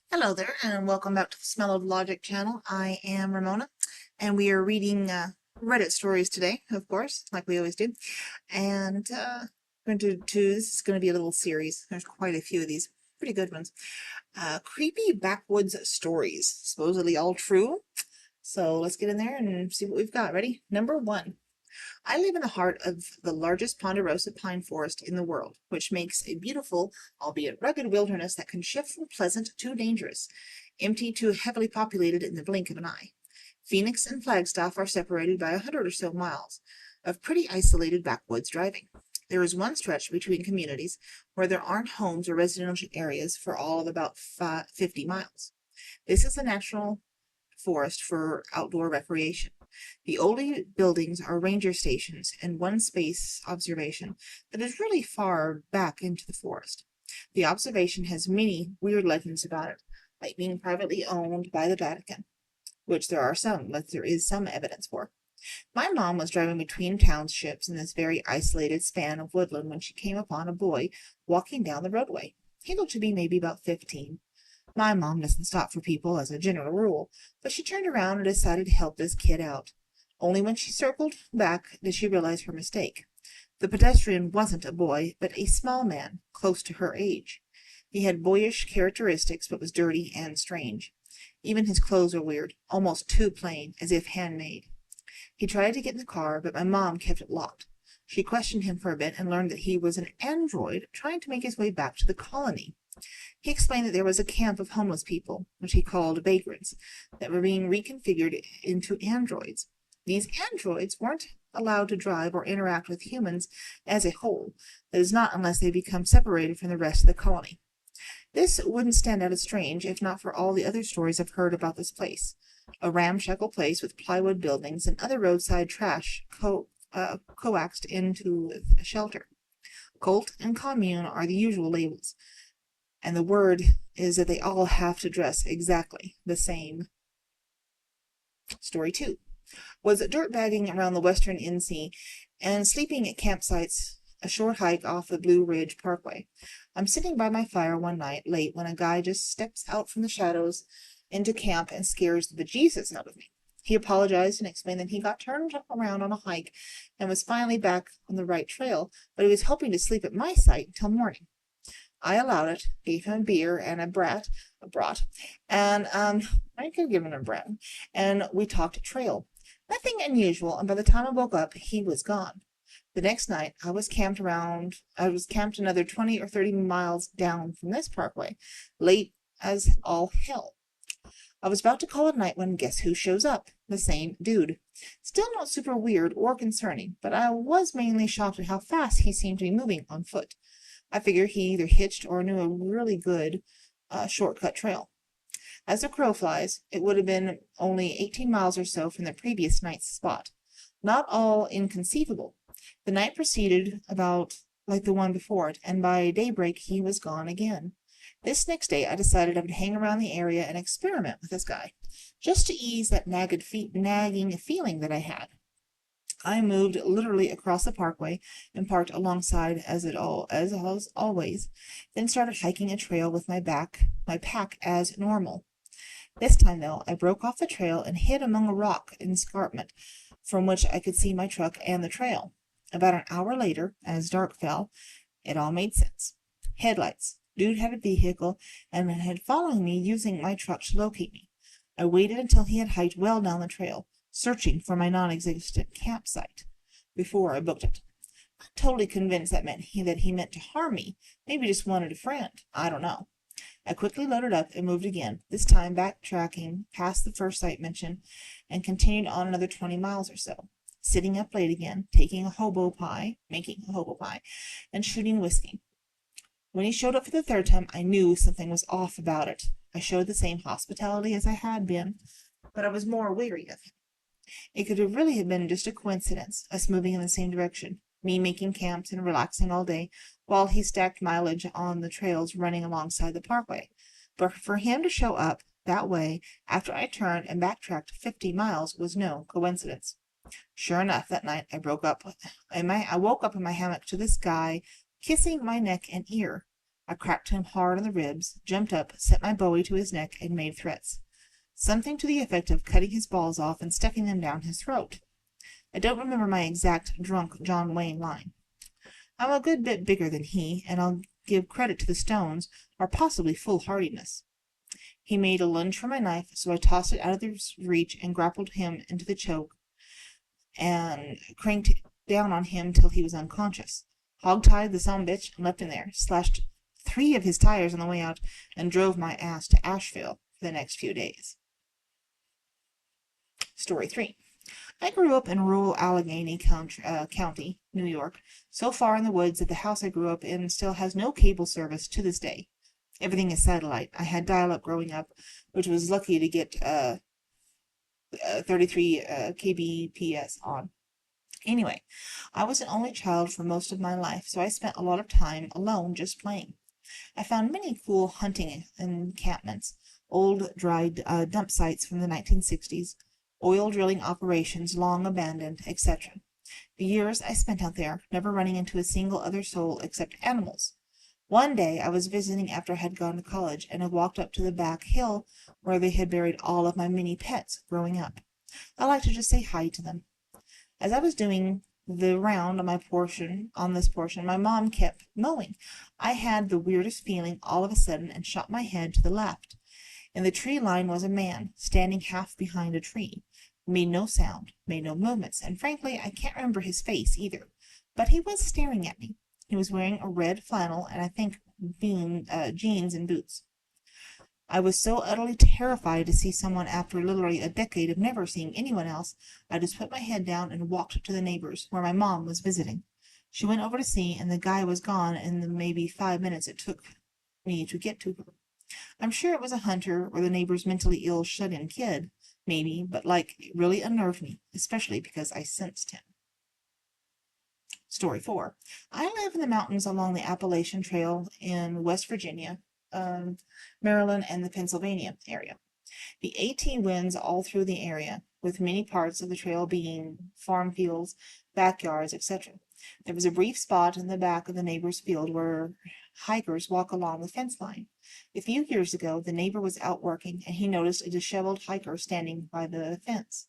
Hello there, and welcome back to the Smell of Logic channel. I am Ramona, and we are reading Reddit stories today, of course, like we always do. And this is going to be a little series. There's quite a few of these pretty good ones. Creepy backwoods stories, supposedly all true. So let's get in there and see what we've got. Ready? Number 1. I live in the heart of the largest ponderosa pine forest in the world, which makes a beautiful, albeit rugged wilderness that can shift from pleasant to dangerous, empty to heavily populated in the blink of an eye. Phoenix and Flagstaff are separated by 100 or so miles of pretty isolated backwoods driving. There is one stretch between communities where there aren't homes or residential areas for all of about 50 miles. This is a natural forest for outdoor recreation. The only buildings are ranger stations and one space observation that is really far back into the forest. The observation has many weird legends about it, like being privately owned by the Vatican, which there is some evidence for. My mom was driving between townships in this very isolated span of woodland when she came upon a boy walking down the roadway. He looked to be maybe about 15. My mom doesn't stop for people as a general rule, but she turned around and decided to help this kid out. Only when she circled back did she realize her mistake. The pedestrian wasn't a boy, but a small man, close to her age. He had boyish characteristics, but was dirty and strange. Even his clothes were weird, almost too plain, as if handmade. He tried to get in the car, but my mom kept it locked. She questioned him for a bit and learned that he was an android trying to make his way back to the colony. He explained that there was a camp of homeless people, which he called vagrants, that were being reconfigured into androids. These androids weren't allowed to drive or interact with humans as a whole, that is not unless they become separated from the rest of the colony. This wouldn't stand out as strange if not for all the other stories I've heard about this place. A ramshackle place with plywood buildings and other roadside trash coaxed into a shelter. Cult and commune are the usual labels, and the word is that they all have to dress exactly the same. Story 2 was dirtbagging around the western NC and sleeping at campsites a short hike off the Blue Ridge Parkway. I'm sitting by my fire one night late when a guy just steps out from the shadows into camp and scares the bejesus out of me. He apologized and explained that he got turned around on a hike and was finally back on the right trail, but he was hoping to sleep at my site until morning. I allowed it, gave him a beer and a brat, and I could give him a brat, and we talked trail. Nothing unusual, and by the time I woke up, he was gone. The next night, I was camped another 20 or 30 miles down from this parkway, late as all hell. I was about to call it night when guess who shows up? The same dude. Still not super weird or concerning, but I was mainly shocked at how fast he seemed to be moving on foot. I figure he either hitched or knew a really good shortcut trail. As the crow flies, it would have been only 18 miles or so from the previous night's spot. Not all inconceivable. The night proceeded about like the one before it, and by daybreak he was gone again. This next day I decided I would hang around the area and experiment with this guy, just to ease that nagging feeling that I had. I moved literally across the parkway and parked alongside as always, then started hiking a trail with my pack as normal. This time, though, I broke off the trail and hid among a rock escarpment from which I could see my truck and the trail. About an hour later, as dark fell, it all made sense. Headlights. Dude had a vehicle and had followed me using my truck to locate me. I waited until he had hiked well down the trail, searching for my non-existent campsite, before I booked it. I'm totally convinced that he meant to harm me, maybe just wanted a friend. I don't know. I quickly loaded up and moved again, this time backtracking past the first site mentioned, and continued on another 20 miles or so, sitting up late again, making a hobo pie, and shooting whiskey. When he showed up for the third time, I knew something was off about it. I showed the same hospitality as I had been, but I was more wary of him. It could have really been just a coincidence, us moving in the same direction, me making camps and relaxing all day, while he stacked mileage on the trails running alongside the parkway. But for him to show up that way after I turned and backtracked 50 miles was no coincidence. Sure enough, that night I woke up in my hammock to this guy kissing my neck and ear. I cracked him hard on the ribs, jumped up, set my bowie to his neck, and made threats. Something to the effect of cutting his balls off and stuffing them down his throat. I don't remember my exact drunk John Wayne line. I'm a good bit bigger than he, and I'll give credit to the stones, or possibly foolhardiness. He made a lunge for my knife, so I tossed it out of his reach and grappled him into the choke and cranked down on him till he was unconscious. Hog-tied the bitch and left him there, slashed 3 of his tires on the way out, and drove my ass to Asheville for the next few days. Story 3. I grew up in rural Allegheny County, New York, so far in the woods that the house I grew up in still has no cable service to this day. Everything is satellite. I had dial-up growing up, which was lucky to get 33 kbps on. Anyway, I was an only child for most of my life, so I spent a lot of time alone just playing. I found many cool hunting encampments, old dry dump sites from the 1960s, oil drilling operations long abandoned, etc. The years I spent out there, never running into a single other soul except animals. One day I was visiting after I had gone to college, and I walked up to the back hill where they had buried all of my mini pets growing up. I like to just say hi to them. As I was doing the round on this portion, my mom kept mowing. I had the weirdest feeling all of a sudden and shot my head to the left. In the tree line was a man, standing half behind a tree. He made no sound, made no movements, and frankly, I can't remember his face either. But he was staring at me. He was wearing a red flannel and I think jeans and boots. I was so utterly terrified to see someone after literally a decade of never seeing anyone else, I just put my head down and walked to the neighbors, where my mom was visiting. She went over to see, and the guy was gone in the maybe 5 minutes it took me to get to her. I'm sure it was a hunter or the neighbor's mentally ill shut-in kid, maybe, but it really unnerved me, especially because I sensed him. Story 4. I live in the mountains along the Appalachian Trail in West Virginia, Maryland, and the Pennsylvania area. The AT winds all through the area, with many parts of the trail being farm fields, backyards, etc. There was a brief spot in the back of the neighbor's field where hikers walk along the fence line. A few years ago, the neighbor was out working, and he noticed a disheveled hiker standing by the fence.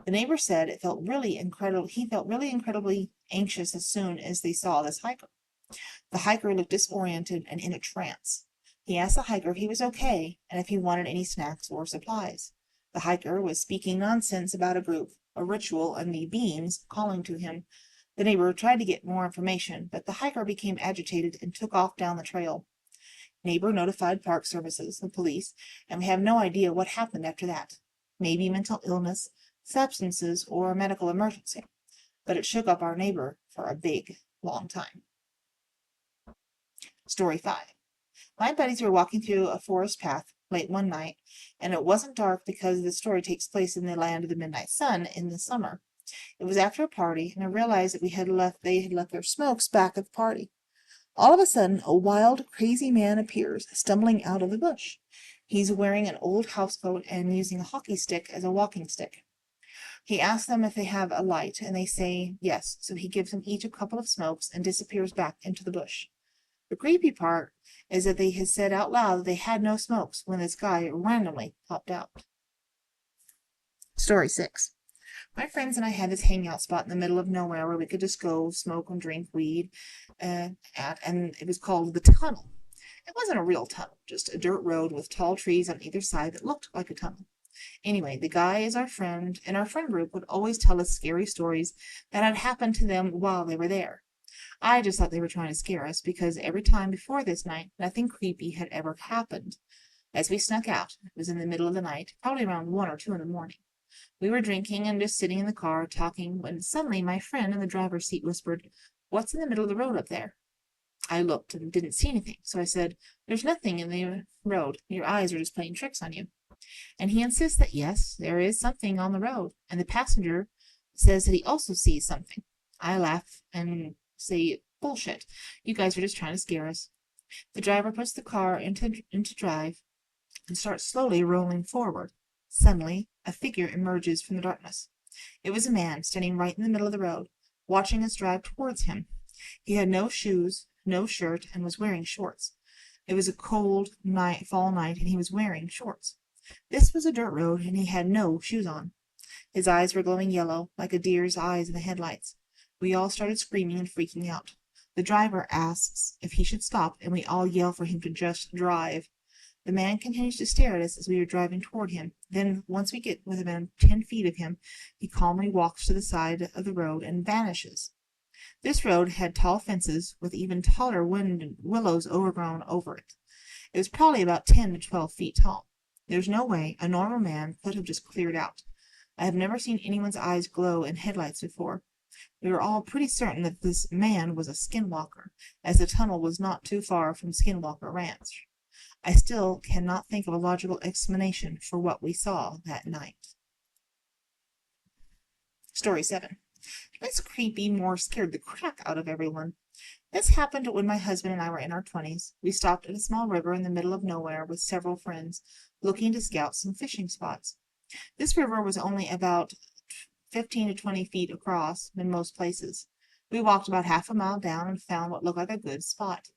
The neighbor said he felt really incredibly anxious as soon as they saw this hiker. The hiker looked disoriented and in a trance. He asked the hiker if he was okay and if he wanted any snacks or supplies. The hiker was speaking nonsense about a group, a ritual, and the beings calling to him. The neighbor tried to get more information, but the hiker became agitated and took off down the trail. Neighbor notified Park Services, the police, and we have no idea what happened after that. Maybe mental illness, substances, or a medical emergency. But it shook up our neighbor for a big, long time. Story 5. My buddies were walking through a forest path late one night, and it wasn't dark because the story takes place in the land of the midnight sun in the summer. It was after a party, and I realized that they had left their smokes back at the party. All of a sudden, a wild, crazy man appears, stumbling out of the bush. He's wearing an old housecoat and using a hockey stick as a walking stick. He asks them if they have a light, and they say yes, so he gives them each a couple of smokes and disappears back into the bush. The creepy part is that they had said out loud that they had no smokes when this guy randomly popped out. Story 6. My friends and I had this hangout spot in the middle of nowhere where we could just go smoke and drink weed and it was called the Tunnel. It wasn't a real tunnel, just a dirt road with tall trees on either side that looked like a tunnel. Anyway, the guy is our friend, and our friend group would always tell us scary stories that had happened to them while they were there. I just thought they were trying to scare us because every time before this night, nothing creepy had ever happened. As we snuck out, it was in the middle of the night, probably around 1 or 2 in the morning. We were drinking and just sitting in the car talking when suddenly my friend in the driver's seat whispered, "What's in the middle of the road up there?" I looked and didn't see anything, so I said, "There's nothing in the road. Your eyes are just playing tricks on you." And he insists that yes, there is something on the road, and the passenger says that he also sees something. I laugh and say, "Bullshit. You guys are just trying to scare us." The driver puts the car into drive and starts slowly rolling forward. Suddenly, a figure emerges from the darkness. It was a man standing right in the middle of the road, watching us drive towards him. He had no shoes, no shirt, and was wearing shorts. It was a cold fall night, and he was wearing shorts. This was a dirt road, and he had no shoes on. His eyes were glowing yellow, like a deer's eyes in the headlights. We all started screaming and freaking out. The driver asks if he should stop, and we all yell for him to just drive. The man continues to stare at us as we are driving toward him. Then, once we get within 10 feet of him, he calmly walks to the side of the road and vanishes. This road had tall fences with even taller willows overgrown over it. It was probably about 10 to 12 feet tall. There's no way a normal man could have just cleared out. I have never seen anyone's eyes glow in headlights before. We were all pretty certain that this man was a skinwalker, as the tunnel was not too far from Skinwalker Ranch. I still cannot think of a logical explanation for what we saw that night. Story 7. This creepy more scared the crap out of everyone. This happened when my husband and I were in our 20s. We stopped at a small river in the middle of nowhere with several friends, looking to scout some fishing spots. This river was only about 15 to 20 feet across in most places. We walked about half a mile down and found what looked like a good spot.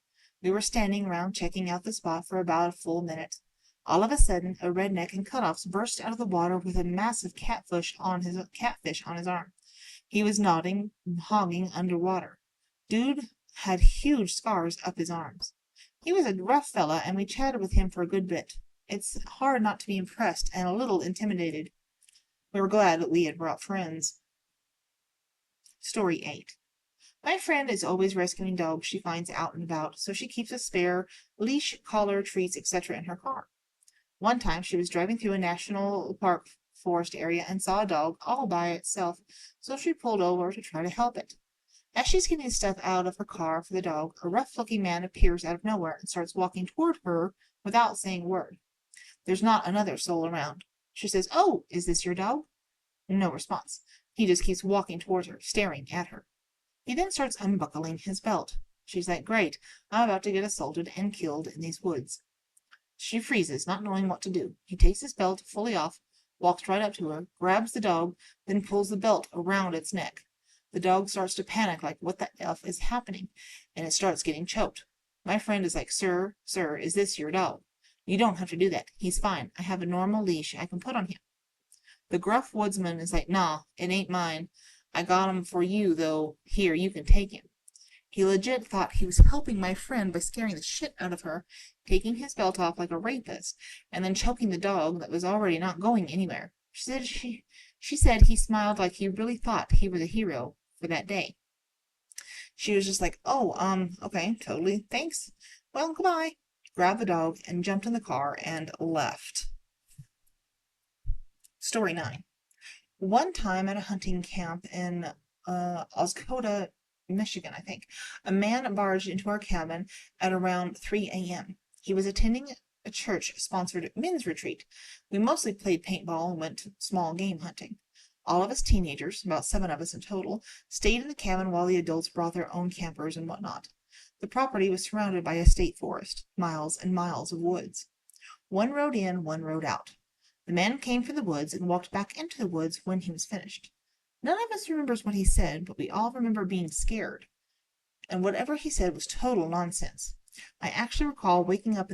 We were standing around checking out the spot for about a full minute. All of a sudden, a redneck in cutoffs burst out of the water with a massive catfish on his arm. He was hogging underwater. Dude had huge scars up his arms. He was a rough fella, and we chatted with him for a good bit. It's hard not to be impressed and a little intimidated. We were glad that we had brought friends. Story 8. My friend is always rescuing dogs she finds out and about, so she keeps a spare leash, collar, treats, etc. in her car. One time she was driving through a national park forest area and saw a dog all by itself, so she pulled over to try to help it. As she's getting stuff out of her car for the dog, a rough-looking man appears out of nowhere and starts walking toward her without saying a word. There's not another soul around. She says, "Oh, is this your dog?" No response. He just keeps walking towards her, staring at her. He then starts unbuckling his belt. She's like, "Great, I'm about to get assaulted and killed in these woods." She freezes, not knowing what to do. He takes his belt fully off, walks right up to her, grabs the dog, then pulls the belt around its neck. The dog starts to panic, like, what the F is happening? And it starts getting choked. My friend is like, sir, is this your dog? You don't have to do that. He's fine. I have a normal leash I can put on him. The gruff woodsman is like, nah, it ain't mine. I got him for you, though. Here, you can take him. He legit thought he was helping my friend by scaring the shit out of her, taking his belt off like a rapist, and then choking the dog that was already not going anywhere. She said he smiled like he really thought he was a hero for that day. She was just like, "Oh, okay, totally, thanks. Well, goodbye." Grabbed the dog and jumped in the car and left. Story 9. One time at a hunting camp in Oscoda, Michigan, I think, a man barged into our cabin at around 3 a.m. He was attending a church-sponsored men's retreat. We mostly played paintball and went small game hunting. All of us teenagers, about 7 of us in total, stayed in the cabin while the adults brought their own campers and whatnot. The property was surrounded by a state forest, miles and miles of woods. One road in, one road out. The man came from the woods and walked back into the woods when he was finished. None of us remembers what he said, but we all remember being scared. And whatever he said was total nonsense. I actually recall waking up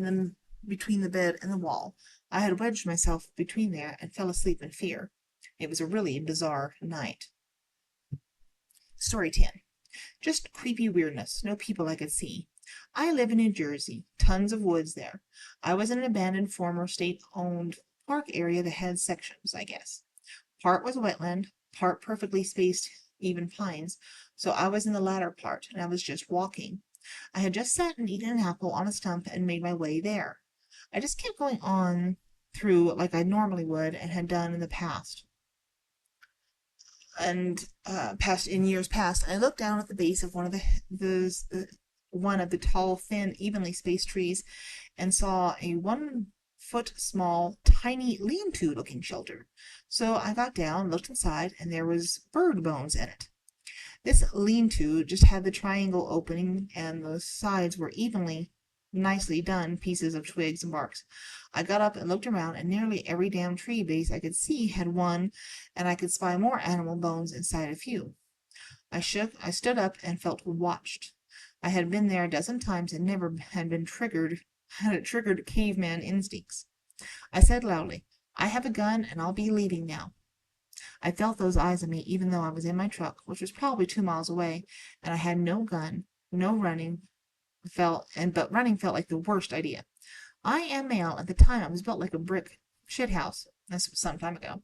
between the bed and the wall. I had wedged myself between there and fell asleep in fear. It was a really bizarre night. Story 10. Just creepy weirdness, no people I could see. I live in New Jersey, tons of woods there. I was in an abandoned former state-owned park area that had sections, I guess. Part was wetland, part perfectly spaced even pines, so I was in the latter part, and I was just walking. I had just sat and eaten an apple on a stump and made my way there. I just kept going on through like I normally would and had done in the past. In years past, I looked down at the base of one of the tall, thin, evenly spaced trees and saw a 1-foot small, tiny lean-to looking shelter. So I got down, looked inside, and there was bird bones in it. This lean-to just had the triangle opening, and the sides were nicely done pieces of twigs and barks. I got up and looked around, and nearly every damn tree base I could see had one, and I could spy more animal bones inside a few. I stood up and felt watched. I had been there a dozen times and never had been triggered had it triggered caveman instincts. I said loudly, "I have a gun and I'll be leaving now." I felt those eyes on me even though I was in my truck, which was probably 2 miles away, and I had no gun, no running but running felt like the worst idea. I am male. At the time I was built like a brick shithouse. This was some time ago.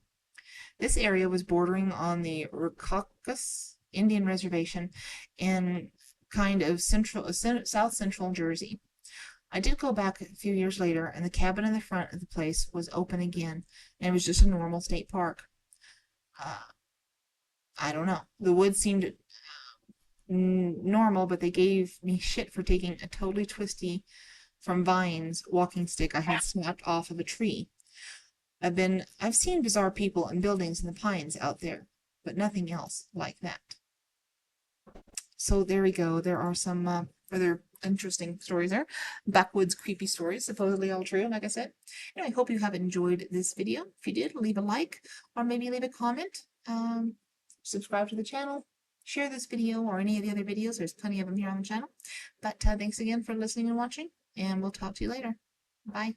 This area was bordering on the Rockus Indian Reservation in kind of south central Jersey. I did go back a few years later, and the cabin in the front of the place was open again, and it was just a normal state park. Uh, I don't know. The woods seemed normal, but they gave me shit for taking a totally twisty from vines walking stick I had snapped off of a tree. I've seen bizarre people and buildings in the pines out there, but nothing else like that. So there we go. There are some further interesting stories there. Backwoods creepy stories, supposedly all true, like I said. Anyway, I hope you have enjoyed this video. If you did, leave a like or maybe leave a comment. Subscribe to the channel. Share this video or any of the other videos. There's plenty of them here on the channel. But thanks again for listening and watching, and we'll talk to you later. Bye.